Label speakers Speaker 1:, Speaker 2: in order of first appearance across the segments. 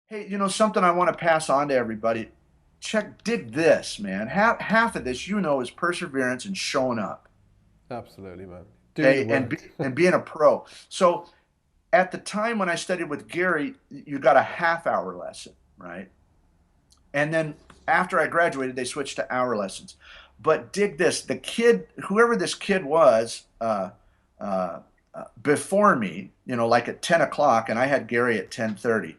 Speaker 1: Hey, something I want to pass on to everybody. Dig this, man. Half of this, is perseverance and showing up.
Speaker 2: Absolutely, man. Doing the
Speaker 1: Okay, and
Speaker 2: work.
Speaker 1: being a pro. So at the time when I studied with Gary, you got a half-hour lesson, right? And then after I graduated, they switched to hour lessons. But dig this, the kid, whoever this kid was, uh, before me, like at 10 o'clock, and I had Gary at 10:30.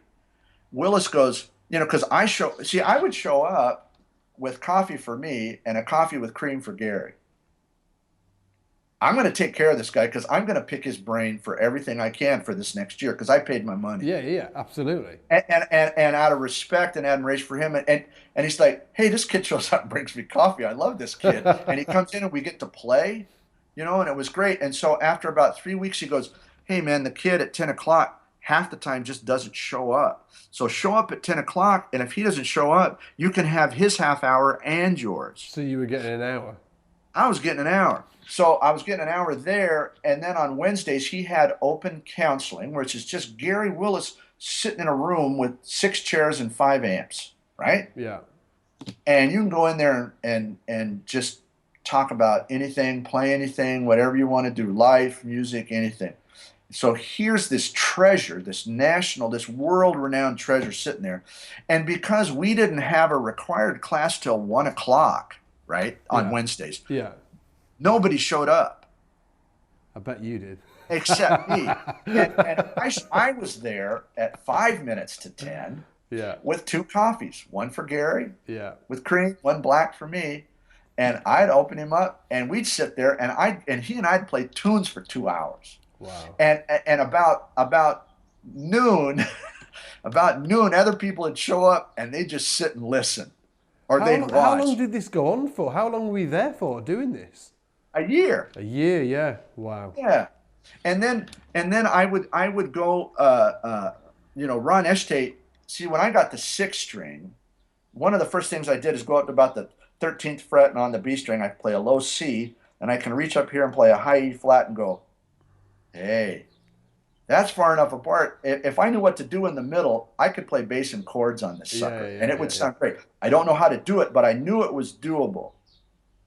Speaker 1: Willis goes, because I would show up with coffee for me and a coffee with cream for Gary. I'm going to take care of this guy because I'm going to pick his brain for everything I can for this next year because I paid my money.
Speaker 2: Yeah, yeah, absolutely.
Speaker 1: And out of respect and admiration for him, and he's like, hey, this kid shows up and brings me coffee. I love this kid. And he comes in and we get to play, and it was great. And so after about 3 weeks, he goes, hey, man, the kid at 10 o'clock half the time just doesn't show up. So show up at 10 o'clock, and if he doesn't show up, you can have his half hour and yours.
Speaker 2: So you were getting an hour.
Speaker 1: I was getting an hour. So I was getting an hour there, and then on Wednesdays he had open counseling, which is just Gary Willis sitting in a room with 6 chairs and 5 amps, right?
Speaker 2: Yeah.
Speaker 1: And you can go in there and just talk about anything, play anything, whatever you want to do, life, music, anything. So here's this treasure, this world-renowned treasure sitting there. And because we didn't have a required class till 1 o'clock, right, on
Speaker 2: Yeah.
Speaker 1: Wednesdays,
Speaker 2: Yeah.
Speaker 1: nobody showed up
Speaker 2: I bet you did.
Speaker 1: except me. And I was there at 5 minutes to 10
Speaker 2: Yeah.
Speaker 1: with two coffees, one for Gary
Speaker 2: Yeah.
Speaker 1: with cream, one black for me. And I'd open him up and we'd sit there and he and I'd play tunes for 2 hours.
Speaker 2: Wow.
Speaker 1: And about noon, about noon, other people would show up and they'd just sit and listen or
Speaker 2: How
Speaker 1: they'd
Speaker 2: long, how long
Speaker 1: watch.
Speaker 2: did this go on for? How long were we there for doing this?
Speaker 1: A year.
Speaker 2: A year, yeah. Wow.
Speaker 1: Yeah. And then I would go Ron Estate. See, when I got the sixth string, one of the first things I did is go up to about the 13th fret, and on the B string I play a low C, and I can reach up here and play a high E flat and go, hey, that's far enough apart. If I knew what to do in the middle, I could play bass and chords on this
Speaker 2: Yeah,
Speaker 1: sucker,
Speaker 2: yeah,
Speaker 1: and it
Speaker 2: yeah,
Speaker 1: would
Speaker 2: yeah.
Speaker 1: sound great. I don't know how to do it, but I knew it was doable.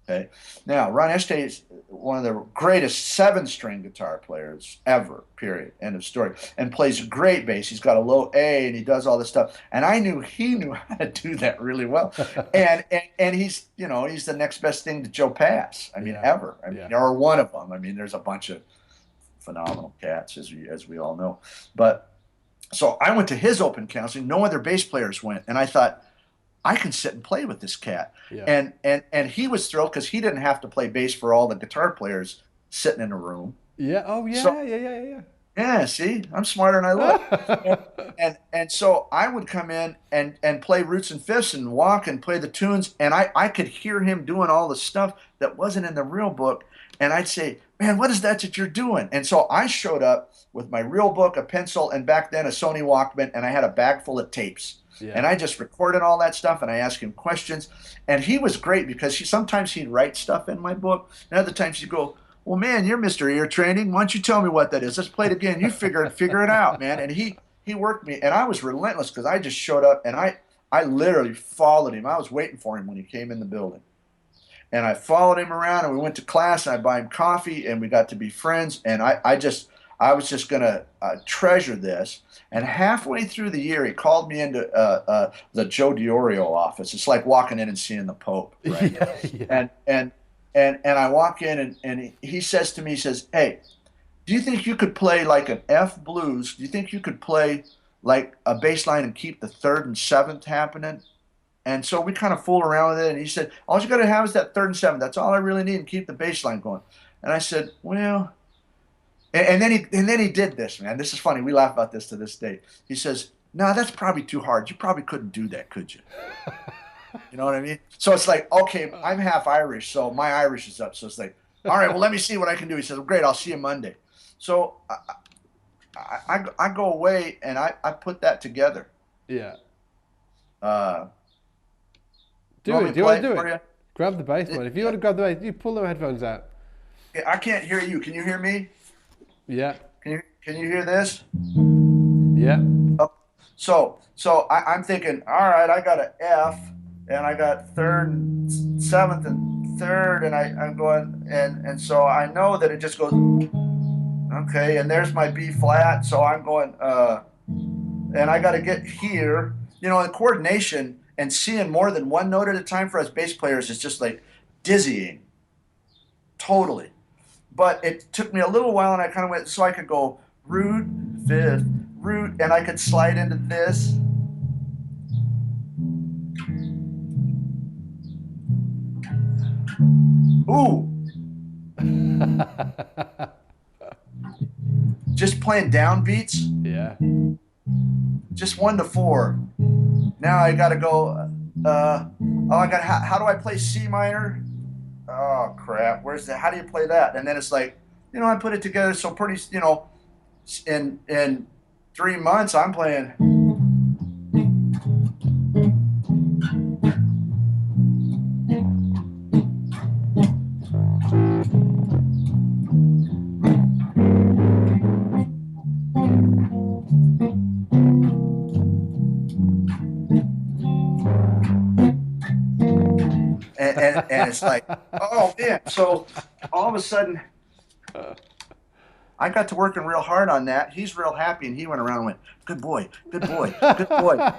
Speaker 1: Okay. Now, Ron Estate is one of the greatest seven-string guitar players ever, period. End of story. And plays great bass. He's got a low A and he does all this stuff. And I knew he knew how to do that really well. And he's the next best thing to Joe Pass. I mean,
Speaker 2: Yeah.
Speaker 1: ever. I
Speaker 2: Yeah.
Speaker 1: mean, or one of them. I mean, there's a bunch of phenomenal cats, as we all know. But so I went to his open counseling. No other bass players went. And I thought, I can sit and play with this cat.
Speaker 2: Yeah.
Speaker 1: And he was thrilled because he didn't have to play bass for all the guitar players sitting in a room.
Speaker 2: Yeah. Oh,
Speaker 1: So
Speaker 2: yeah, yeah, yeah,
Speaker 1: yeah, see, I'm smarter than I look. And
Speaker 2: yeah.
Speaker 1: and so I would come in and play roots and fifths and walk and play the tunes, and I could hear him doing all the stuff that wasn't in the real book, and I'd say, man, what is that you're doing? And so I showed up with my real book, a pencil, and back then a Sony Walkman, and I had a bag full of tapes.
Speaker 2: Yeah.
Speaker 1: And I just recorded all that stuff, and I asked him questions, and he was great because sometimes he'd write stuff in my book, and other times he'd go, well, man, you're Mr. Ear Training. Why don't you tell me what that is? Let's play it again. You figure it out, man. And he worked me, and I was relentless because I just showed up and I literally followed him. I was waiting for him when he came in the building, and I followed him around, and we went to class, and I buy him coffee, and we got to be friends. And I was just gonna treasure this. And halfway through the year, he called me into the Joe Diorio office. It's like walking in and seeing the Pope, right?
Speaker 2: Yeah. Yeah.
Speaker 1: And I walk in and he says to me, he says, hey, do you think you could play like an F blues? Do you think you could play like a bass line and keep the third and seventh happening? And so we kind of fooled around with it. And he said, all you got to have is that third and seventh. That's all I really need and keep the bass line going. And I said, well, and then he did this, man. This is funny. We laugh about this to this day. He says, no, that's probably too hard. You probably couldn't do that, could you? You know what I mean? So it's like, okay, I'm half Irish, so my Irish is up. So it's like, all right, well, let me see what I can do. He says, well, great, I'll see you Monday. So I go away and I put that together.
Speaker 2: Yeah.
Speaker 1: Uh, you
Speaker 2: Do
Speaker 1: want
Speaker 2: it.
Speaker 1: me
Speaker 2: Do
Speaker 1: to
Speaker 2: you
Speaker 1: play
Speaker 2: want to
Speaker 1: it
Speaker 2: do
Speaker 1: for
Speaker 2: it?
Speaker 1: you?
Speaker 2: Grab the bass, man. If you want to grab the bass, you pull the headphones out.
Speaker 1: I can't hear you. Can you hear me?
Speaker 2: Yeah.
Speaker 1: Can you hear this?
Speaker 2: Yeah.
Speaker 1: Oh, I'm thinking, all right, I got an F, and I got third, and seventh, and third, and I'm going, and so I know that it just goes okay, and there's my B flat, so I'm going, and I got to get here. You know, the coordination and seeing more than one note at a time for us bass players is just like dizzying, totally. But it took me a little while, and I kind of went so I could go root, fifth, root, and I could slide into this. Ooh, just playing downbeats,
Speaker 2: Yeah.
Speaker 1: just 1 to 4. Now I got to go. I got. How do I play C minor? Oh crap! Where's the? How do you play that? And then it's like, I put it together. So pretty, in 3 months, I'm playing. And it's like, oh man. So all of a sudden, I got to working real hard on that. He's real happy, and he went around and went, good boy, good boy, good boy.